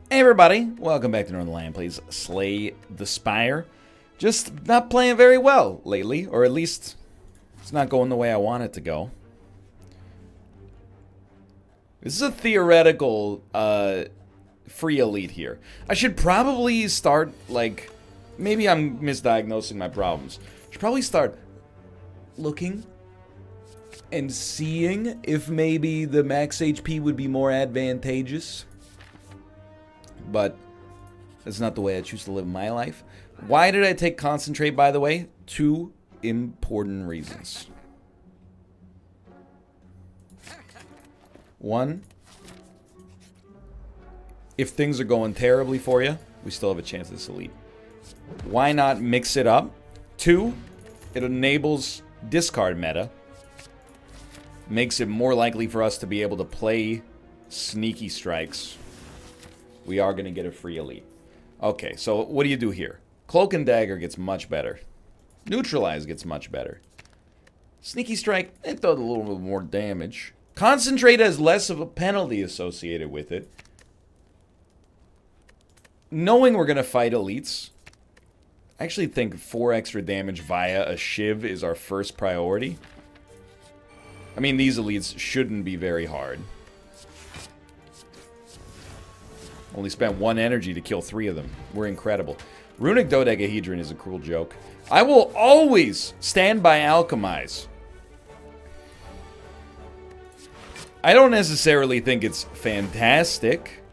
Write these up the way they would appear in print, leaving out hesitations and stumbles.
Hey everybody, welcome back to Northernlion plays Slay the Spire. Just not playing very well lately, or at least it's not going the way I want it to go. This is a theoretical free elite here. I should probably start, like, maybe I'm misdiagnosing my problems. I should probably start looking and seeing if maybe the max HP would be more advantageous. But that's not the way I choose to live my life. Why did I take concentrate, by the way? Two important reasons. One, if things are going terribly for you, we still have a chance at this elite. Why not mix it up? Two, it enables discard meta. Makes it more likely for us to be able to play sneaky strikes. We are going to get a free elite. Okay, so what do you do here? Cloak and Dagger gets much better. Neutralize gets much better. Sneaky Strike, it does a little bit more damage. Concentrate has less of a penalty associated with it. Knowing we're going to fight elites, I actually think 4 extra damage via a Shiv is our first priority. I mean, these elites shouldn't be very hard. Only spent 1 energy to kill 3 of them. We're incredible. Runic Dodecahedron is a cruel joke. I will always stand by Alchemize. I don't necessarily think it's fantastic.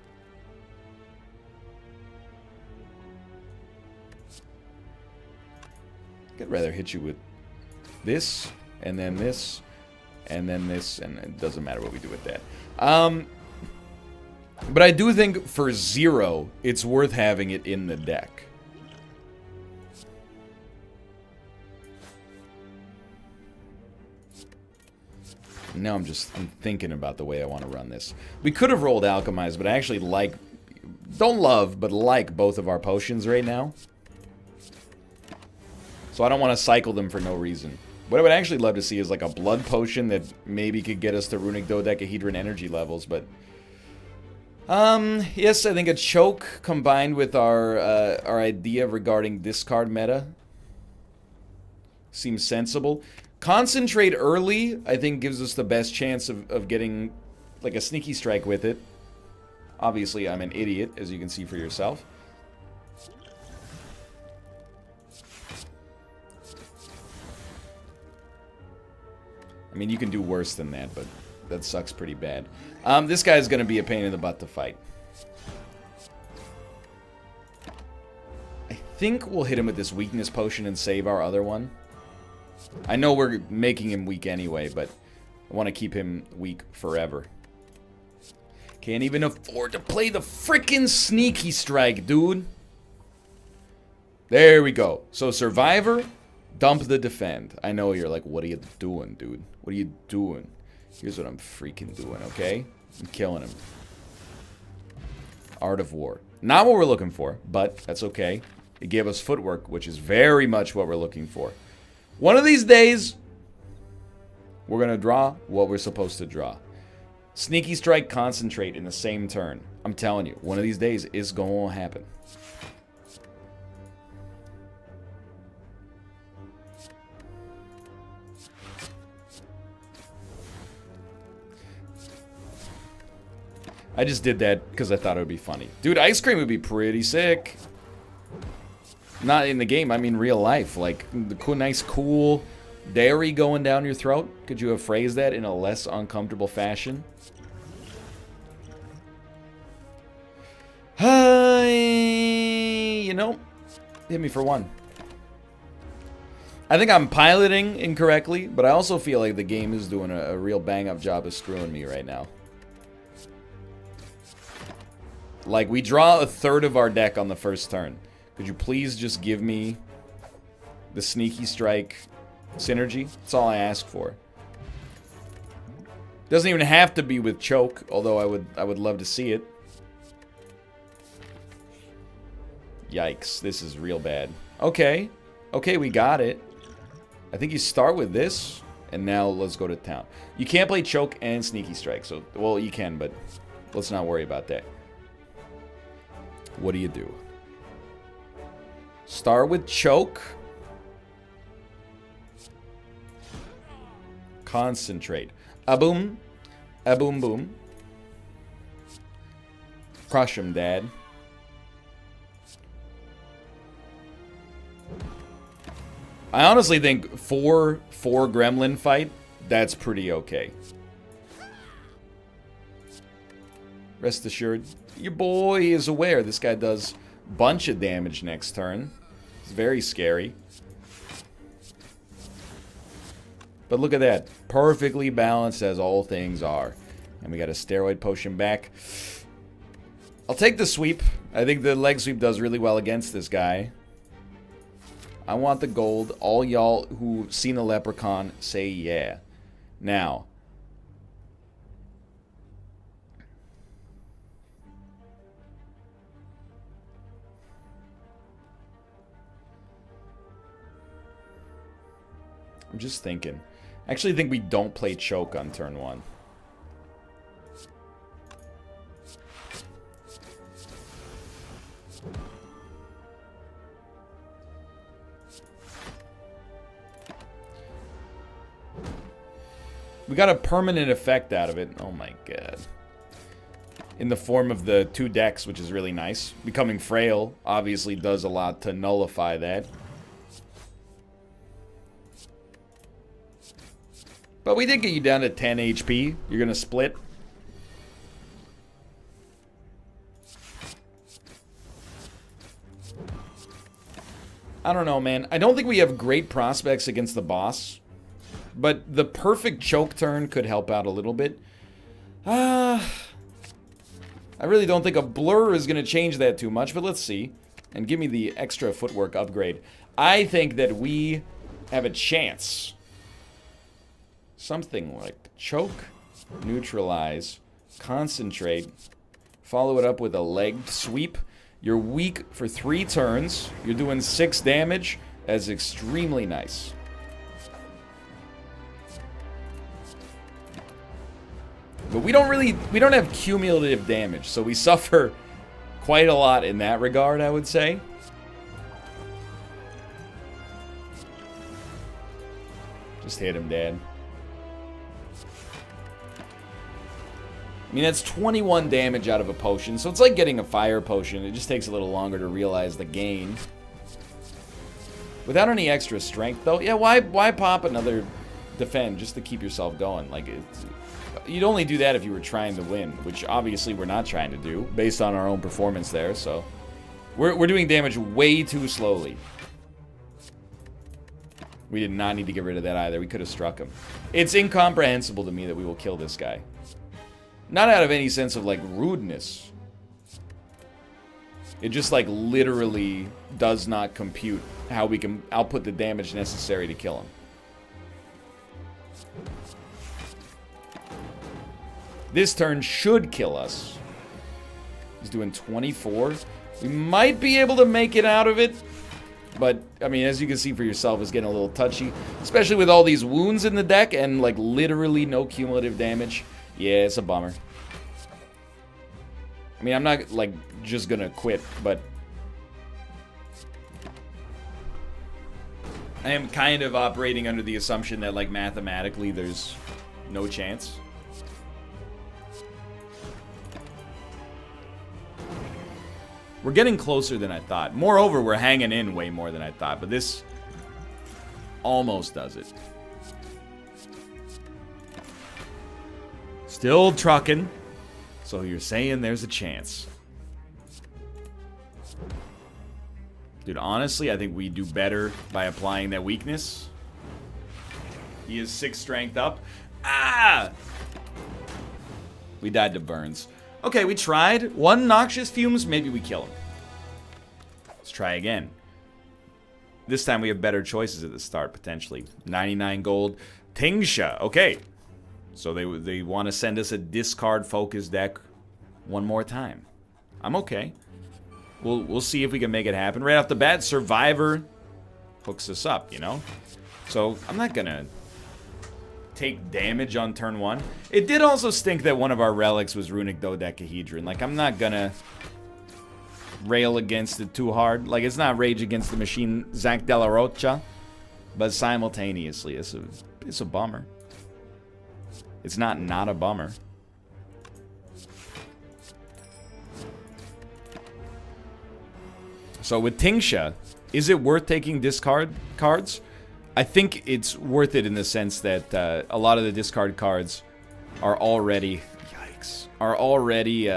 I'd rather hit you with this, and then this, and then this, and it doesn't matter what we do with that. But I do think for 0, it's worth having it in the deck. Now I'm thinking about the way I want to run this. We could have rolled Alchemize, but I actually like, don't love, but like both of our potions right now. So I don't want to cycle them for no reason. What I would actually love to see is like a blood potion that maybe could get us to Runic Dodecahedron energy levels, but... yes, I think a choke combined with our idea regarding discard meta seems sensible. Concentrate early, I think, gives us the best chance of getting, like, a sneaky strike with it. Obviously, I'm an idiot, as you can see for yourself. I mean, you can do worse than that, but that sucks pretty bad. This guy's going to be a pain in the butt to fight. I think we'll hit him with this weakness potion and save our other one. I know we're making him weak anyway, but I want to keep him weak forever. Can't even afford to play the frickin' sneaky strike, dude. There we go. So Survivor, dump the defend. I know you're like, what are you doing, dude? What are you doing? Here's what I'm freaking doing, okay? I'm killing him. Art of War. Not what we're looking for, but that's okay. It gave us footwork, which is very much what we're looking for. One of these days, we're going to draw what we're supposed to draw. Sneaky Strike, Concentrate in the same turn. I'm telling you, one of these days it's going to happen. I just did that because I thought it would be funny. Dude, ice cream would be pretty sick. Not in the game, I mean real life. Like, the nice, cool dairy going down your throat. Could you have phrased that in a less uncomfortable fashion? Hi, you know, hit me for 1. I think I'm piloting incorrectly, but I also feel like the game is doing a real bang-up job of screwing me right now. Like, we draw a third of our deck on the first turn. Could you please just give me the sneaky strike synergy? That's all I ask for. Doesn't even have to be with choke, although I would love to see it. Yikes, this is real bad. Okay. Okay, we got it. I think you start with this, and now let's go to town. You can't play choke and sneaky strike, so, well, you can, but let's not worry about that. What do you do? Start with choke. Concentrate. A-boom. A-boom boom. Crush him, Dad. I honestly think for gremlin fight, that's pretty okay. Rest assured, your boy is aware this guy does a bunch of damage next turn. It's very scary. But look at that. Perfectly balanced as all things are. And we got a steroid potion back. I'll take the sweep. I think the leg sweep does really well against this guy. I want the gold. All y'all who've seen a leprechaun say yeah. Now. I'm just thinking. I actually think we don't play choke on turn 1. We got a permanent effect out of it. Oh my god. In the form of the 2 decks, which is really nice. Becoming frail obviously does a lot to nullify that. But we did get you down to 10 HP. You're going to split. I don't know, man. I don't think we have great prospects against the boss. But the perfect choke turn could help out a little bit. I really don't think a blur is going to change that too much, but let's see. And give me the extra footwork upgrade. I think that we have a chance. Something like choke, neutralize, concentrate, follow it up with a legged sweep. You're weak for 3 turns. You're doing 6 damage. That's extremely nice. But we don't have cumulative damage, so we suffer quite a lot in that regard, I would say. Just hit him, Dad. I mean, that's 21 damage out of a potion, so it's like getting a fire potion. It just takes a little longer to realize the gain. Without any extra strength, though, yeah, why pop another defend just to keep yourself going? Like, you'd only do that if you were trying to win, which obviously we're not trying to do, based on our own performance there, so... We're doing damage way too slowly. We did not need to get rid of that either. We could have struck him. It's incomprehensible to me that we will kill this guy. Not out of any sense of, like, rudeness. It just, like, literally does not compute how we can output the damage necessary to kill him. This turn should kill us. He's doing 24. We might be able to make it out of it. But, I mean, as you can see for yourself, it's getting a little touchy. Especially with all these wounds in the deck and, like, literally no cumulative damage. Yeah, it's a bummer. I mean, I'm not, like, just gonna quit, but... I am kind of operating under the assumption that, like, mathematically there's no chance. We're getting closer than I thought. Moreover, we're hanging in way more than I thought, but this almost does it. Still trucking. So you're saying there's a chance. Dude, honestly, I think we do better by applying that weakness. He is 6 strength up. Ah! We died to burns. Okay, we tried. 1 noxious fumes, maybe we kill him. Let's try again. This time we have better choices at the start, potentially. 99 gold. Tingsha. Okay. So they want to send us a discard-focused deck one more time. I'm okay. We'll see if we can make it happen. Right off the bat, Survivor hooks us up, you know? So I'm not going to take damage on turn 1. It did also stink that one of our relics was Runic Dodecahedron. Like, I'm not going to rail against it too hard. Like, it's not Rage Against the Machine, Zach De La Rocha, but simultaneously, it's a bummer. It's not a bummer. So with Tingsha, is it worth taking discard cards? I think it's worth it in the sense that a lot of the discard cards are already, yikes, are already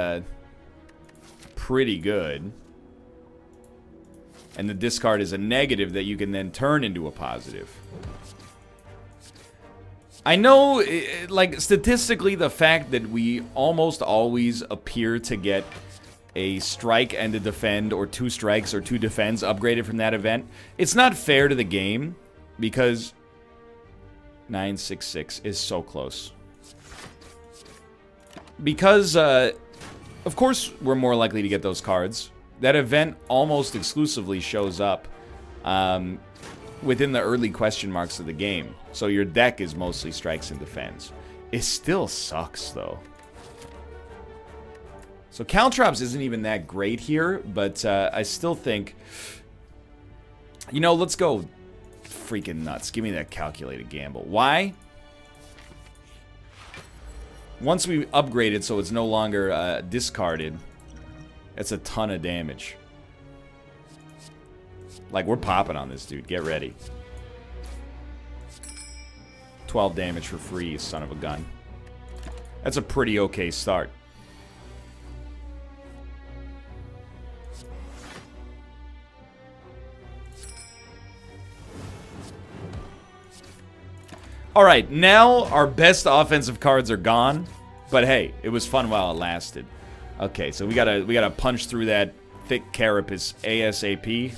pretty good. And the discard is a negative that you can then turn into a positive. I know, like, statistically, the fact that we almost always appear to get a strike and a defend, or 2 strikes or 2 defends upgraded from that event, it's not fair to the game, because 966 is so close. Because, of course, we're more likely to get those cards. That event almost exclusively shows up within the early question marks of the game. So your deck is mostly strikes and defends. It still sucks, though. So Caltrops isn't even that great here, but I still think, you know, let's go freaking nuts. Give me that calculated gamble. Why? Once we upgrade it so it's no longer discarded, that's a ton of damage. Like, we're popping on this, dude. Get ready. 12 damage for free, you son of a gun. That's a pretty okay start. Alright, now our best offensive cards are gone. But hey, it was fun while it lasted. Okay, so we gotta punch through that thick carapace ASAP.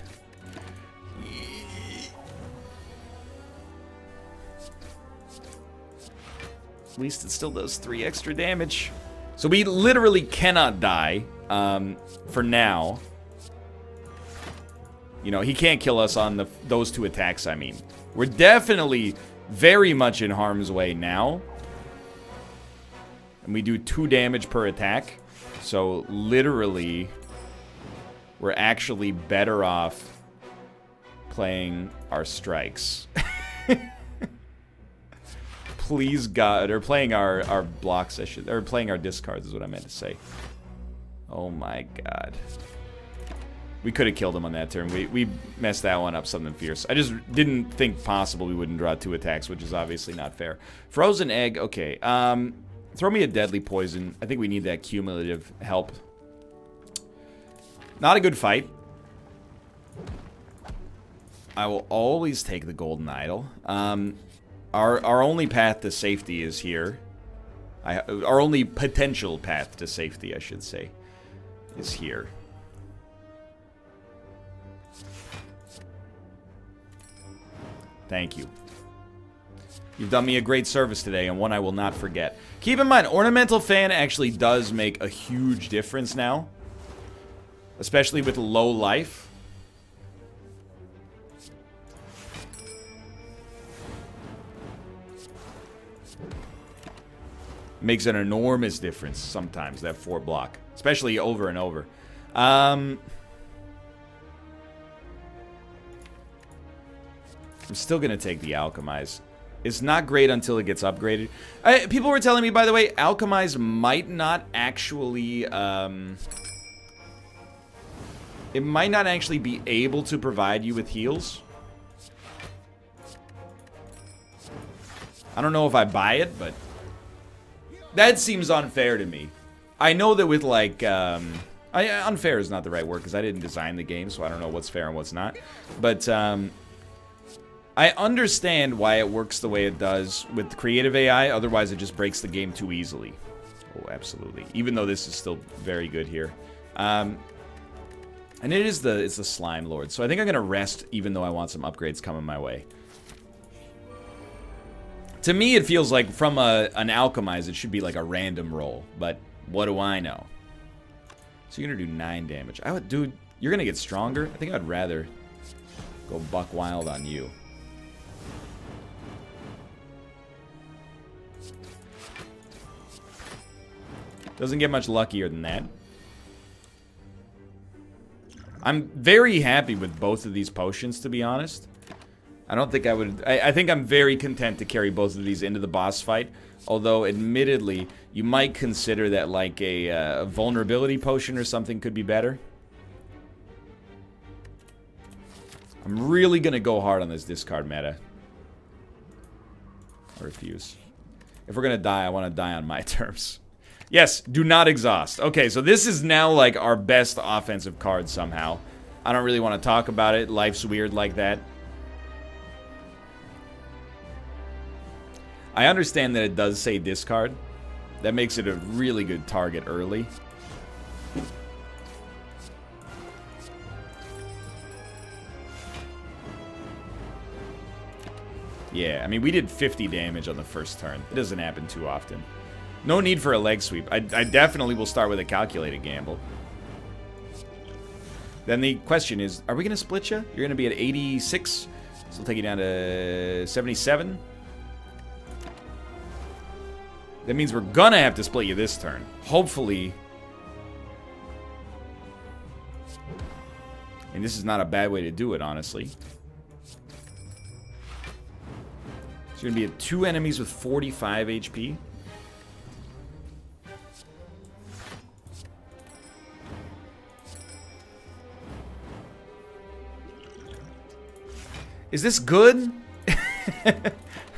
At least it still does 3 extra damage. So we literally cannot die for now. You know, he can't kill us on those 2 attacks, I mean. We're definitely very much in harm's way now. And we do 2 damage per attack. So literally, we're actually better off playing our strikes. Please God, or playing our blocks, or playing our discards is what I meant to say. Oh my God. We could have killed him on that turn. We messed that one up something fierce. I just didn't think possible we wouldn't draw 2 attacks, which is obviously not fair. Frozen Egg, okay. Throw me a Deadly Poison. I think we need that cumulative help. Not a good fight. I will always take the Golden Idol. Our only path to safety is here. Our only potential path to safety, I should say, is here. Thank you. You've done me a great service today, and one I will not forget. Keep in mind, Ornamental Fan actually does make a huge difference now. Especially with low life. Makes an enormous difference sometimes, that 4 block. Especially over and over. I'm still going to take the Alchemize. It's not great until it gets upgraded. People were telling me, by the way, Alchemize might not actually... it might not actually be able to provide you with heals. I don't know if I buy it, but... that seems unfair to me. I know that with, like... unfair is not the right word, because I didn't design the game, so I don't know what's fair and what's not. But, I understand why it works the way it does with creative AI, otherwise it just breaks the game too easily. Oh, absolutely. Even though this is still very good here. And it's the Slime Lord, so I think I'm going to rest even though I want some upgrades coming my way. To me, it feels like from an Alchemize, it should be like a random roll, but what do I know? So you're going to do 9 damage. Dude, you're going to get stronger? I think I'd rather go buck wild on you. Doesn't get much luckier than that. I'm very happy with both of these potions, to be honest. I don't think I would... I think I'm very content to carry both of these into the boss fight. Although, admittedly, you might consider that, like, a vulnerability potion or something could be better. I'm really gonna go hard on this discard meta. I refuse. If we're gonna die, I want to die on my terms. Yes, do not exhaust. Okay, so this is now, like, our best offensive card somehow. I don't really want to talk about it. Life's weird like that. I understand that it does say discard. That makes it a really good target early. Yeah, I mean, we did 50 damage on the first turn. It doesn't happen too often. No need for a leg sweep. I definitely will start with a calculated gamble. Then the question is, are we going to split you? You're going to be at 86, so we'll take you down to 77. That means we're going to have to split you this turn. Hopefully. And this is not a bad way to do it, honestly. So you're going to be at 2 enemies with 45 HP. Is this good?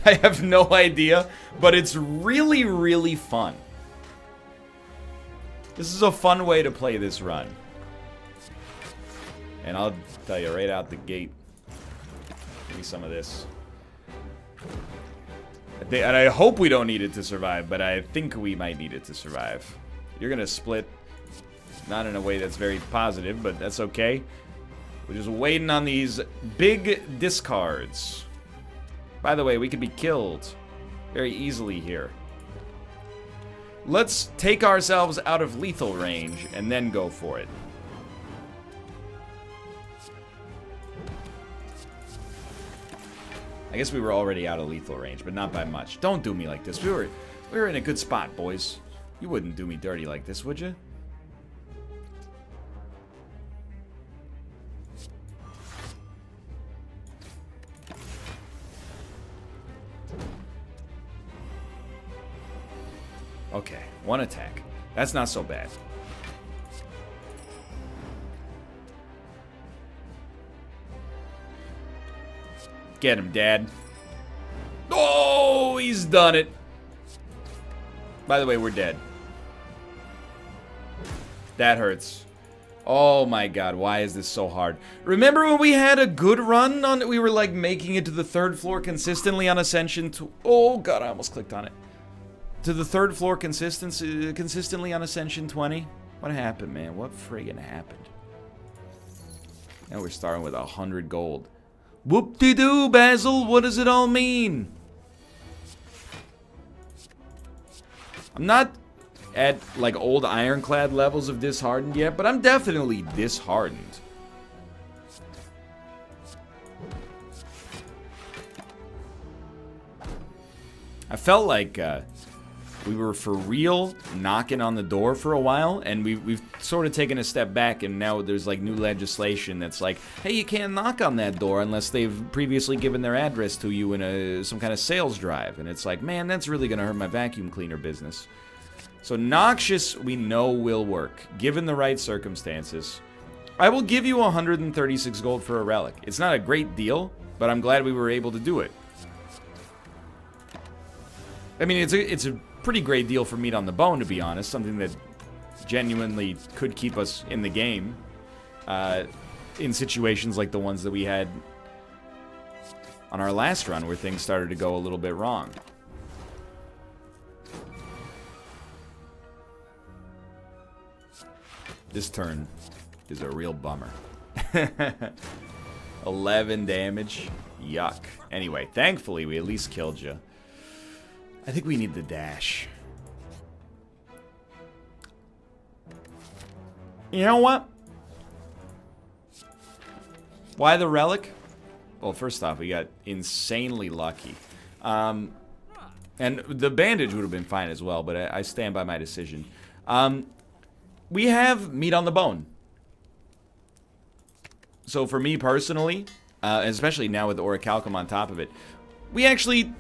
I have no idea, but it's really, really fun. This is a fun way to play this run. And I'll tell you right out the gate. Give me some of this. And I hope we don't need it to survive, but I think we might need it to survive. You're going to split. Not in a way that's very positive, but that's okay. We're just waiting on these big discards. By the way, we could be killed very easily here. Let's take ourselves out of lethal range and then go for it. I guess we were already out of lethal range, but not by much. Don't do me like this. We were in a good spot, boys. You wouldn't do me dirty like this, would you? Okay, 1 attack. That's not so bad. Get him, Dad. Oh, he's done it. By the way, we're dead. That hurts. Oh my god, why is this so hard? Remember when we had a good run on... We were like making it to the 3rd floor consistently on Ascension... Oh god, I almost clicked on it. To the 3rd floor consistently on Ascension 20? What happened, man? What friggin' happened? Now we're starting with 100 gold. Whoop-de-doo, Basil! What does it all mean? I'm not at, like, old Ironclad levels of disheartened yet, but I'm definitely disheartened. I felt like, we were for real knocking on the door for a while, and we've sort of taken a step back, and now there's like new legislation that's like, hey, you can't knock on that door unless they've previously given their address to you in some kind of sales drive. And it's like, man, that's really gonna hurt my vacuum cleaner business. So Noxious, we know will work, given the right circumstances. I will give you 136 gold for a relic. It's not a great deal, but I'm glad we were able to do it. I mean, it's a pretty great deal for meat on the bone, to be honest. Something that genuinely could keep us in the game in situations like the ones that we had on our last run where things started to go a little bit wrong. This turn is a real bummer. 11 damage. Yuck. Anyway, thankfully we at least killed you. I think we need the dash. You know what? Why the relic? Well, first off, we got insanely lucky. And the bandage would have been fine as well, but I stand by my decision. We have meat on the bone. So for me personally, especially now with Orichalcum on top of it, we actually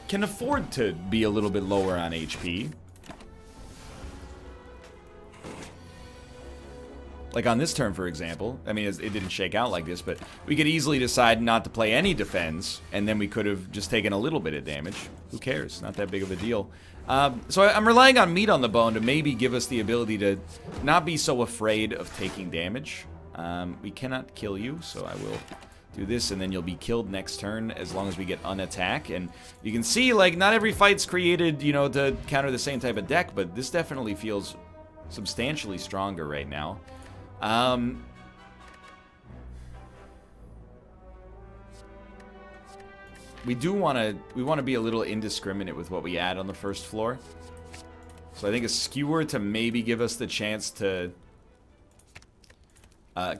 can afford to be a little bit lower on HP. Like on this turn, for example, I mean, it didn't shake out like this, but we could easily decide not to play any defense, and then we could have just taken a little bit of damage. Who cares? Not that big of a deal. So I'm relying on meat on the bone to maybe give us the ability to not be so afraid of taking damage. We cannot kill you, so I will do this, and then you'll be killed next turn as long as we get unattack. And you can see, like, not every fight's created, you know, to counter the same type of deck, but this definitely feels substantially stronger right now. We want to be a little indiscriminate with what we add on the first floor. So I think a skewer to maybe give us the chance to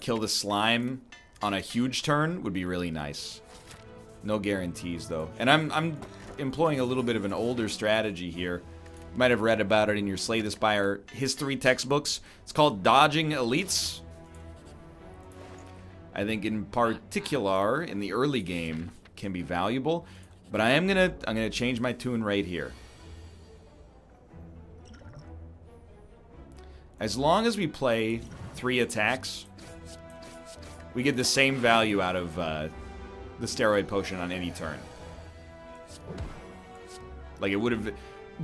kill the slime on a huge turn would be really nice. No guarantees though. And I'm employing a little bit of an older strategy here. You might have read about it in your Slay the Spire history textbooks. It's called dodging elites. I think in particular in the early game can be valuable, but I'm gonna change my tune right here. As long as we play 3 attacks, we get the same value out of the steroid potion on any turn. Like it would have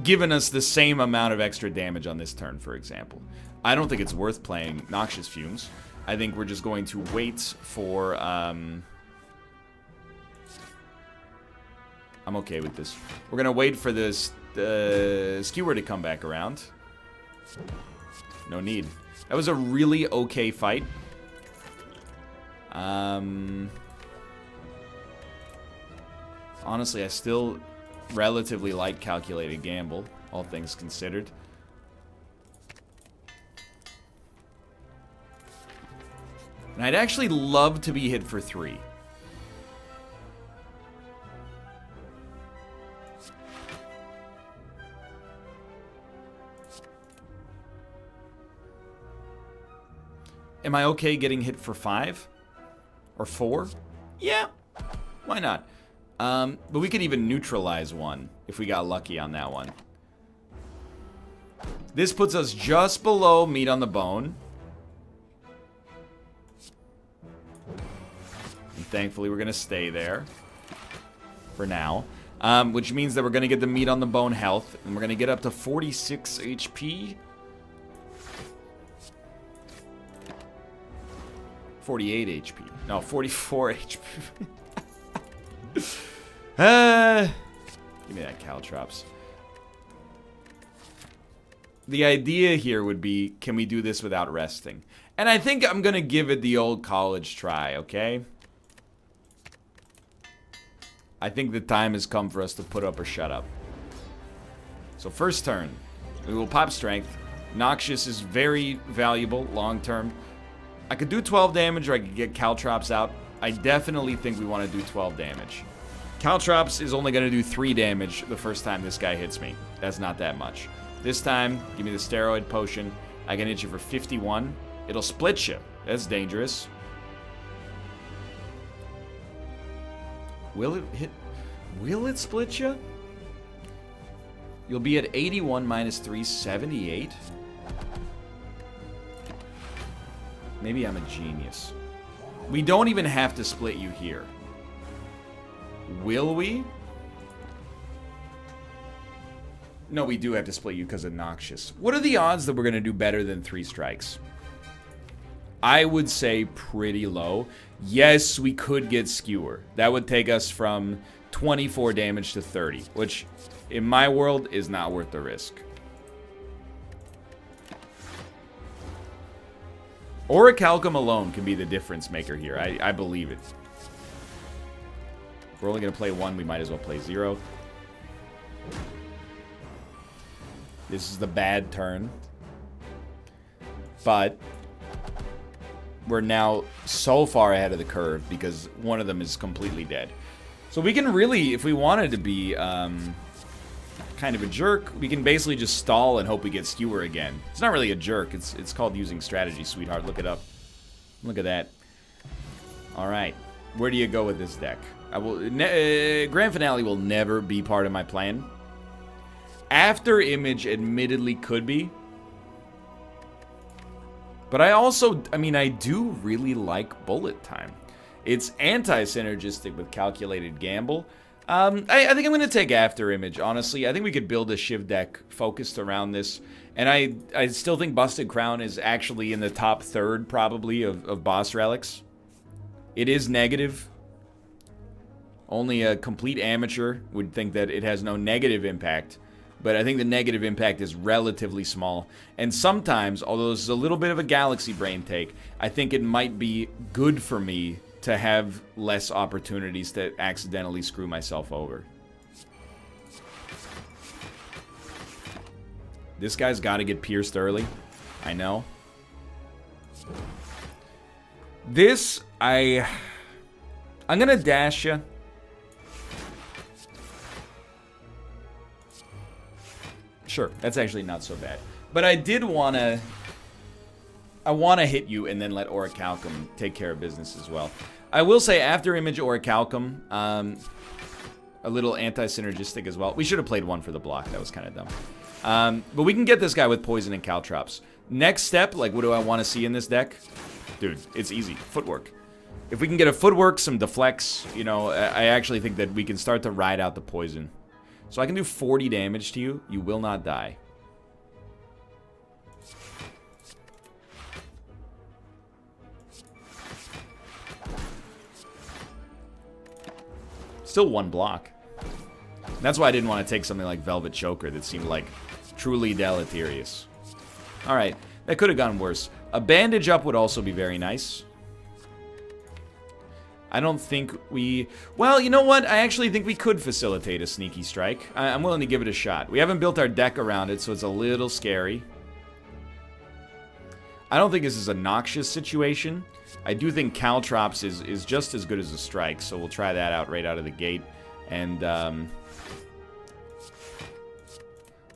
given us the same amount of extra damage on this turn, for example. I don't think it's worth playing Noxious Fumes. I think we're just going to wait for... I'm okay with this. We're going to wait for this skewer to come back around. No need. That was a really okay fight. Honestly, I still relatively like Calculated Gamble, all things considered. And I'd actually love to be hit for 3. Am I okay getting hit for 5? Or 4? Yeah, why not? But we could even neutralize 1 if we got lucky on that one. This puts us just below meat on the bone. And thankfully we're going to stay there for now. Which means that we're going to get the meat on the bone health. And we're going to get up to 46 HP. 48 HP. No, 44 HP. Give me that Caltrops. The idea here would be, can we do this without resting? And I think I'm going to give it the old college try, okay? I think the time has come for us to put up or shut up. So first turn, we will pop Strength. Noxious is very valuable long term. I could do 12 damage or I could get Caltrops out. I definitely think we want to do 12 damage. Caltrops is only going to do 3 damage the first time this guy hits me. That's not that much. This time, give me the steroid potion. I can hit you for 51. It'll split you. That's dangerous. Will it hit? Will it split you? You'll be at 81 minus 378. Maybe I'm a genius. We don't even have to split you here. Will we? No, we do have to split you because of Noxious. What are the odds that we're going to do better than 3 strikes? I would say pretty low. Yes, we could get Skewer. That would take us from 24 damage to 30, which in my world is not worth the risk. Orichalcum alone can be the difference maker here. I believe it. We're only going to play 1. We might as well play 0. This is the bad turn. But we're now so far ahead of the curve because one of them is completely dead. So we can really, if we wanted to be kind of a jerk, we can basically just stall and hope we get Skewer again. It's not really a jerk. It's called using strategy, sweetheart. Look it up. Look at that. Alright. Where do you go with this deck? Grand Finale will never be part of my plan. After Image admittedly could be. But I mean, I do really like Bullet Time. It's anti-synergistic with Calculated Gamble. I think I'm going to take After Image, honestly. I think we could build a Shiv deck focused around this. And I still think Busted Crown is actually in the top third, probably, of boss relics. It is negative. Only a complete amateur would think that it has no negative impact. But I think the negative impact is relatively small. And sometimes, although this is a little bit of a galaxy brain take, I think it might be good for me to have less opportunities to accidentally screw myself over. This guy's got to get pierced early. I know. This, I'm going to dash you. Sure, that's actually not so bad. But I did want to... I want to hit you and then let Orichalcum take care of business as well. I will say, after Image Orichalcum, a little anti-synergistic as well. We should have played one for the block. That was kind of dumb. But we can get this guy with Poison and Caltrops. Next step, like, what do I want to see in this deck? Dude, it's easy. Footwork. If we can get a Footwork, some Deflects, you know, I actually think that we can start to ride out the Poison. So I can do 40 damage to you. You will not die. Still one block. That's why I didn't want to take something like Velvet Choker that seemed like truly deleterious. Alright, that could have gone worse. A Bandage Up would also be very nice. I don't think we... Well, you know what? I actually think we could facilitate a Sneaky Strike. I'm willing to give it a shot. We haven't built our deck around it, so it's a little scary. I don't think this is a noxious situation. I do think Caltrops is just as good as a Strike, so we'll try that out right out of the gate. And,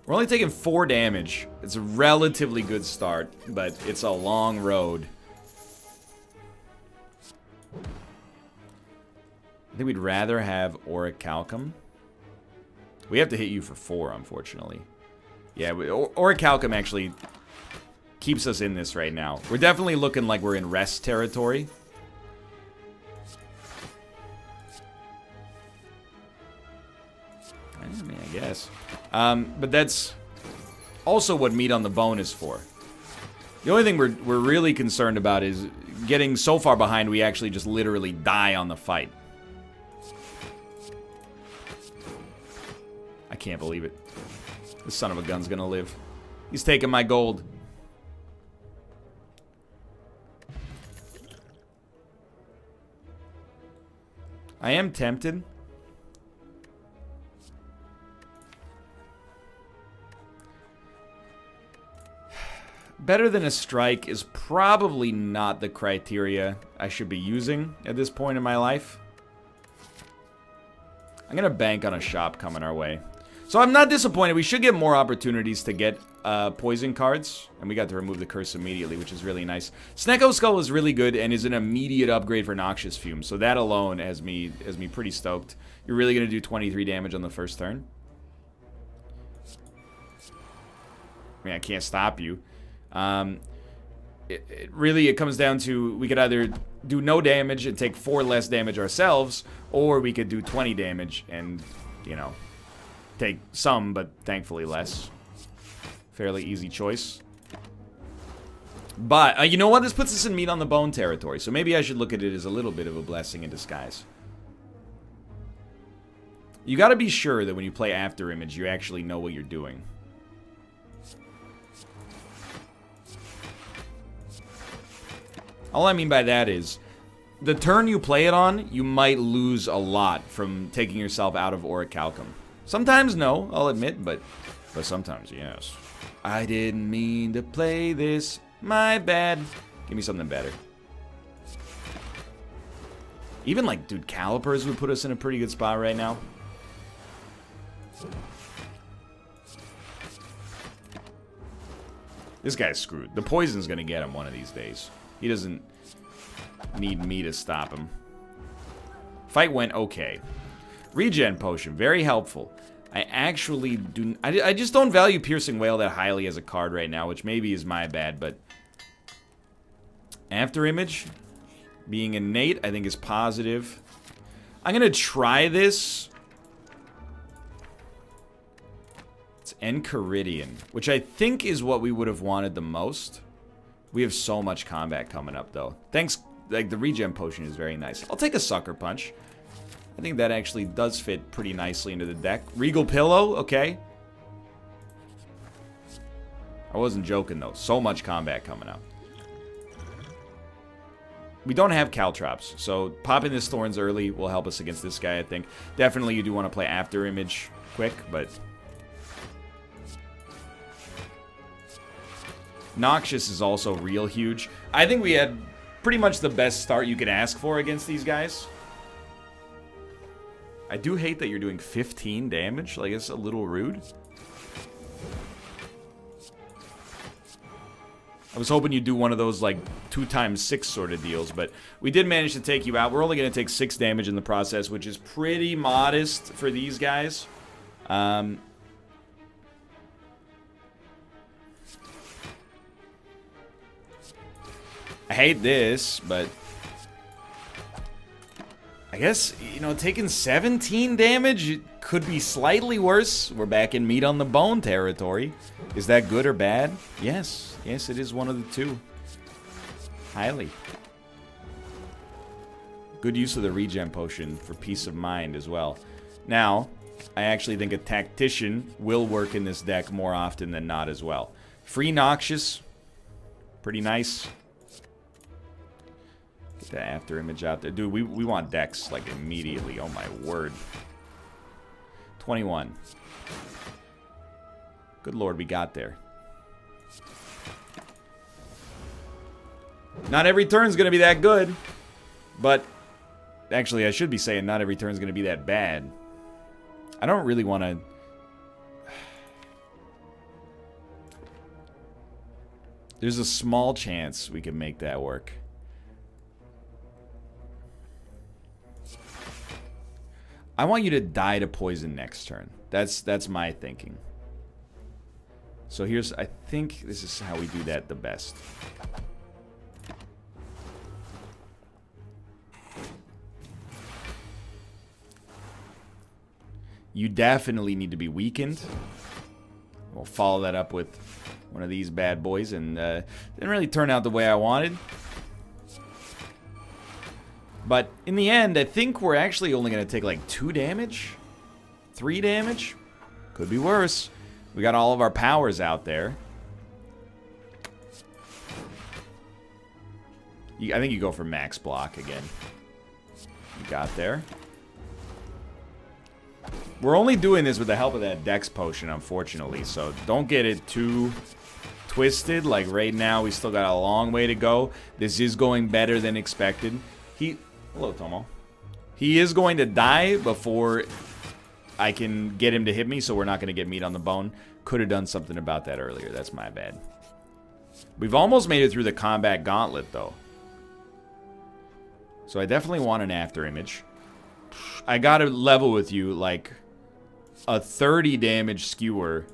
we're only taking 4 damage. It's a relatively good start, but it's a long road. I think we'd rather have Orichalcum. We have to hit you for 4, unfortunately. Yeah, Orichalcum actually keeps us in this right now. We're definitely looking like we're in rest territory. I mean, I guess. But that's also what Meat on the Bone is for. The only thing we're really concerned about is getting so far behind we actually just literally die on the fight. I can't believe it. This son of a gun's gonna live. He's taking my gold. I am tempted. Better than a strike is probably not the criteria I should be using at this point in my life. I'm gonna bank on a shop coming our way. So I'm not disappointed. We should get more opportunities to get poison cards. And we got to remove the curse immediately, which is really nice. Snecko Skull is really good and is an immediate upgrade for Noxious Fume. So that alone has me pretty stoked. You're really going to do 23 damage on the first turn? I mean, I can't stop you. It comes down to, we could either do no damage and take 4 less damage ourselves, or we could do 20 damage and, you know, take some, but thankfully less. Fairly easy choice. But, you know what? This puts us in Meat on the Bone territory, so maybe I should look at it as a little bit of a blessing in disguise. You gotta be sure that when you play After Image, you actually know what you're doing. All I mean by that is, the turn you play it on, you might lose a lot from taking yourself out of Orichalcum. Sometimes no, I'll admit, but sometimes yes. I didn't mean to play this, my bad. Give me something better. Even like, dude, Calipers would put us in a pretty good spot right now. This guy's screwed. The poison's gonna get him one of these days. He doesn't... need me to stop him. Fight went okay. Regen potion, very helpful. I actually do... I just don't value Piercing Wail that highly as a card right now, which maybe is my bad, but... After Image, being innate, I think is positive. I'm gonna try this. It's Enchiridion, which I think is what we would have wanted the most. We have so much combat coming up, though. Thanks, like, the regen potion is very nice. I'll take a Sucker Punch. I think that actually does fit pretty nicely into the deck. Regal Pillow, okay. I wasn't joking, though. So much combat coming up. We don't have Caltrops, so popping this Thorns early will help us against this guy, I think. Definitely you do want to play After Image quick, but... Noxious is also real huge. I think we had pretty much the best start you could ask for against these guys. I do hate that you're doing 15 damage. Like, it's a little rude. I was hoping you'd do one of those, like, 2x6 sort of deals, but we did manage to take you out. We're only going to take 6 damage in the process, which is pretty modest for these guys. I hate this, but I guess, you know, taking 17 damage could be slightly worse. We're back in meat on the bone territory. Is that good or bad? Yes. Yes, it is one of the two. Highly. Good use of the regen potion for peace of mind as well. Now, I actually think a tactician will work in this deck more often than not as well. Free Noxious. Pretty nice. Get the After Image out there. Dude, we want decks, like, immediately. Oh, my word. 21. Good lord, we got there. Not every turn's gonna be that good. But, actually, I should be saying not every turn's gonna be that bad. I don't really want to... There's a small chance we can make that work. I want you to die to poison next turn. That's my thinking. So here's... I think this is how we do that the best. You definitely need to be weakened. We'll follow that up with one of these bad boys, and didn't really turn out the way I wanted. But in the end, I think we're actually only going to take like 2 damage? 3 damage? Could be worse. We got all of our powers out there. I think you go for max block again. You got there. We're only doing this with the help of that Dex potion, unfortunately, so don't get it too twisted. Like, right now, we still got a long way to go. This is going better than expected. Hello, Tomo. He is going to die before I can get him to hit me, so we're not going to get meat on the bone. Could have done something about that earlier. That's my bad. We've almost made it through the combat gauntlet, though. So I definitely want an After Image. I gotta level with you, like, a 30 damage skewer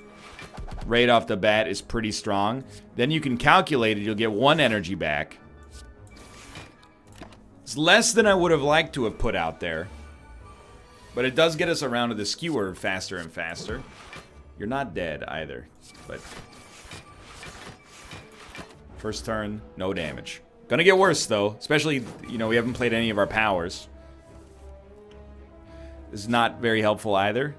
right off the bat is pretty strong. Then you can calculate it, you'll get 1 energy back. It's less than I would have liked to have put out there. But it does get us around to the skewer faster and faster. You're not dead either, but... First turn, no damage. Gonna get worse, though. Especially, you know, we haven't played any of our powers. This is not very helpful either.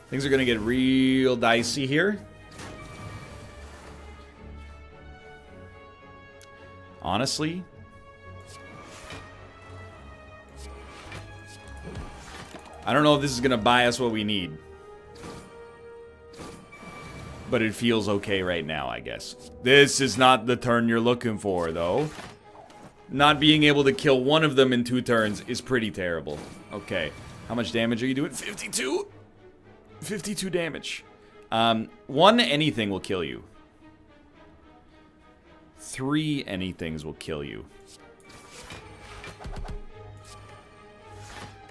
Things are going to get real dicey here. Honestly. I don't know if this is going to buy us what we need. But it feels okay right now, I guess. This is not the turn you're looking for, though. Not being able to kill one of them in 2 turns is pretty terrible. Okay. How much damage are you doing? 52? 52 damage. 1 anything will kill you. 3 anythings will kill you.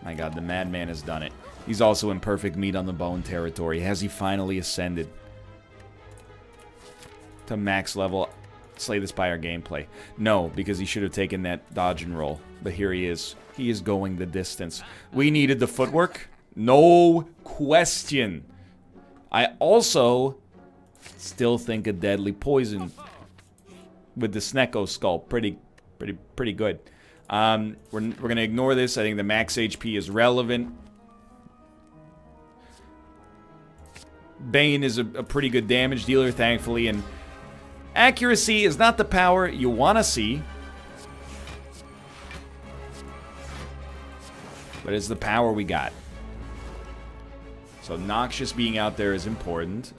My god, the madman has done it. He's also in perfect meat on the bone territory. Has he finally ascended to max level Slay the Spire gameplay? No, because he should have taken that dodge and roll. But here he is. He is going the distance. We needed the footwork. No question. I also still think a deadly poison with the Snecko skull pretty good. We're gonna ignore this. I think the max HP is relevant. Bane is a pretty good damage dealer, thankfully, and accuracy is not the power you want to see, but it's the power we got. So Noxious being out there is important.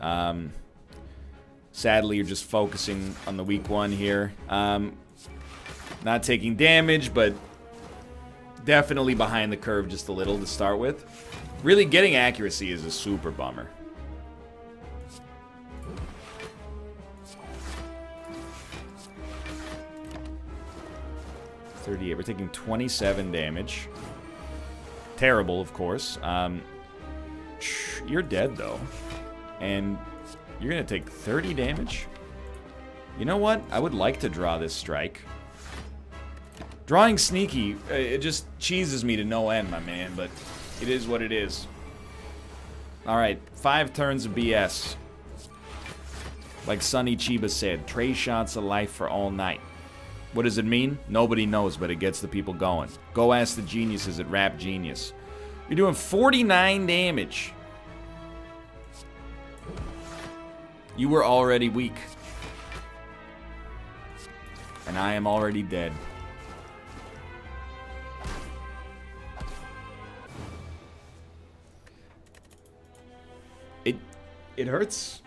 Sadly, you're just focusing on the weak one here. Not taking damage, but definitely behind the curve just a little to start with. Really getting accuracy is a super bummer. We're taking 27 damage. Terrible, of course. You're dead, though. And you're going to take 30 damage? You know what? I would like to draw this strike. Drawing sneaky, it just cheeses me to no end, my man, but it is what it is. Alright, 5 turns of BS. Like Sonny Chiba said, Trey shots of life for all night. What does it mean? Nobody knows, but it gets the people going. Go ask the geniuses at Rap Genius. You're doing 49 damage. You were already weak. And I am already dead. It hurts.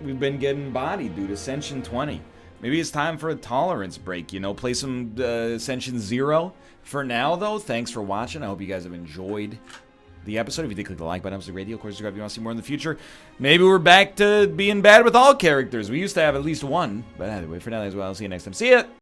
We've been getting bodied, dude. Ascension 20. Maybe it's time for a tolerance break, you know? Play some Ascension 0. For now, though, thanks for watching. I hope you guys have enjoyed the episode. If you did, click the like button. It was a great deal. Of course, subscribe if you want to see more in the future. Maybe we're back to being bad with all characters. We used to have at least one. But anyway, for now, as well. I'll see you next time. See ya!